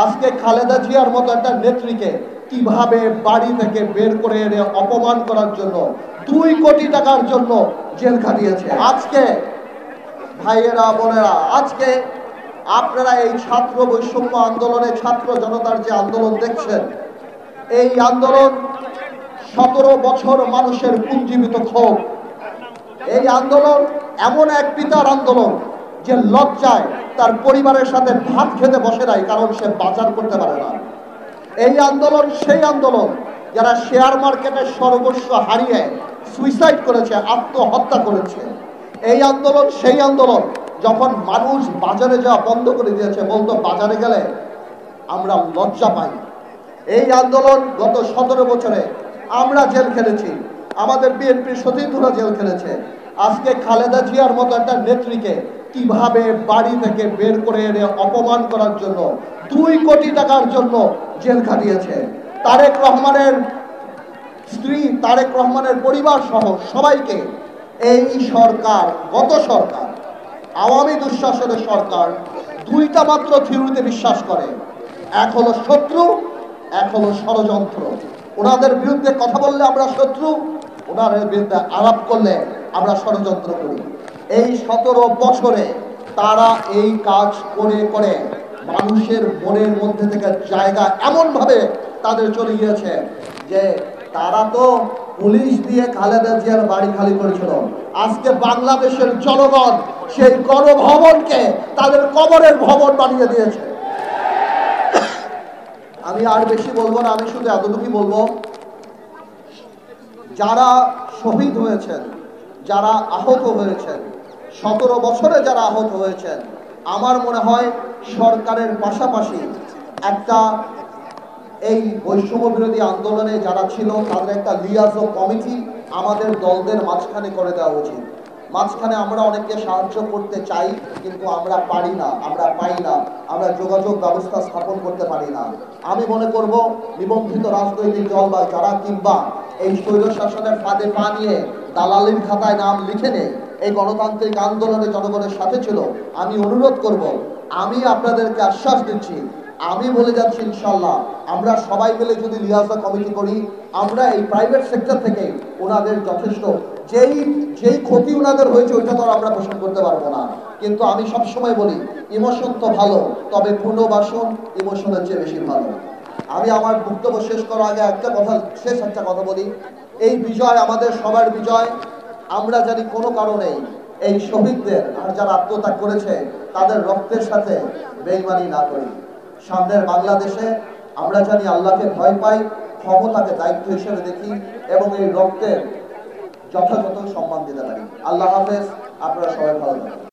আজকে খালেদা জিয়ার মতো একটা নেত্রীকে কিভাবে বাড়ি থেকে বের করে এনে অপমান করার জন্য 2 কোটি টাকার জন্য জেল খাটিয়েছে। আজকে ভাইয়েরা বোনেরা, আজকে আপনারা এই ছাত্র বৈষম্য আন্দোলনে ছাত্র জনতার যে আন্দোলন দেখছেন, এই আন্দোলন 17 বছর মানুষের পুঞ্জীবিত ক্ষোভ। এই আন্দোলন এমন এক পিতার আন্দোলন যে লজ্জায় তার পরিবারের সাথে ভাত খেতে বসে নাই, কারণ সে বাজার করতে পারে না। এই আন্দোলন সেই আন্দোলন যারা শেয়ার মার্কেটের সর্বস্ব হারিয়ে সুইসাইড করেছে, আত্মহত্যা করেছে। এই আন্দোলন সেই আন্দোলন যখন মানুষ বাজারে যাওয়া বন্ধ করে দিয়েছে, বলতো বাজারে গেলে আমরা লজ্জা পাই। এই আন্দোলন গত 17 বছরে আমরা জেল খেলেছি, আমাদের বিএনপির সতীর্থরা জেল খেলেছে। আজকে খালেদা জিয়ার মতো একটা নেত্রীকে কিভাবে বাড়ি থেকে বের করে এনে অপমান করার জন্য 2 কোটি টাকার জন্য জেল খাটিয়েছে। তারেক রহমানের স্ত্রী, তারেক রহমানের পরিবার সহ সবাইকে এই সরকার, গত সরকার, আওয়ামী দুঃশাসনের সরকার 2টা মাত্র থিওরিতে বিশ্বাস করে। এক হলো শত্রু, এক হলো ষড়যন্ত্র। ওনাদের বিরুদ্ধে কথা বললে আমরা শত্রু, ওনাদের বিরুদ্ধে আলাপ করলে আমরা ষড়যন্ত্র করি। এই 17 বছরে তারা এই কাজ করে করে মানুষের মনের মধ্যে থেকে জায়গা এমনভাবে তাদের চলে গিয়েছে যে তারা তো পুলিশ দিয়ে খালেদা জিয়ার বাড়ি খালি করেছিল। আজকে বাংলাদেশের জনগণ সেই গণভবনকে তাদের কবরের ভবন বানিয়ে দিয়েছে। আমি আর বেশি বলবো না, আমি শুধু এতটুকুই বলবো, যারা শহীদ হয়েছেন, যারা আহত হয়েছেন, 17 বছরে যারা আহত হয়েছেন, আমার মনে হয় সরকারের পাশাপাশি একটা এই বৈষম্য বিরোধী আন্দোলনে যারা ছিল তাদের একটা লিয়াজো কমিটি আমাদের দলদের মাঝখানে করে দেওয়া উচিত। মাঝখানে আমরা অনেককে সাহায্য করতে চাই, কিন্তু আমরা পারি না, আমরা পাই না, আমরা যোগাযোগ ব্যবস্থা স্থাপন করতে পারি না। আমি মনে করব নিবন্ধিত রাজনৈতিক দল বা যারা কিংবা এই স্বৈর শাসনের ফাঁদে পা নিয়ে দালালির খাতায় নাম লিখে নেই, এই গণতান্ত্রিক আন্দোলনে জনগণের সাথে ছিল, আমি অনুরোধ করব, আমি আপনাদেরকে আশ্বাস দিচ্ছি, আমি বলে যাচ্ছি ইনশাল্লাহ আমরা সবাই মিলে যদি লিয়াজা কমিটি করি, আমরা এই প্রাইভেট সেক্টর থেকে ওনাদের যথেষ্ট যেই ক্ষতি ওনাদের হয়েছে ওইটা তো আমরা পোষণ করতে পারবো না। কিন্তু আমি সবসময় বলি, ইমোশন তো ভালো, তবে পুনর্বাসন ইমোশনের চেয়ে বেশি ভালো। আমি আমার বক্তব্য শেষ করার আগে একটা কথা বলি, এই বিজয় আমাদের সবার বিজয়। আমরা জানি কোনো কারণেই এই শহীদদের আর যারা আত্মত্যাগ করেছে তাদের রক্তের সাথে বেইমানি না করি। সামনের বাংলাদেশে আমরা জানি আল্লাহকে ভয় পাই, ক্ষমতাকে দায়িত্ব হিসেবে দেখি এবং এই রক্তের যথাযথ সম্মান দিতে পারি। আল্লাহ হাফেজ, আপনারা সবাই ভালো থাকুন।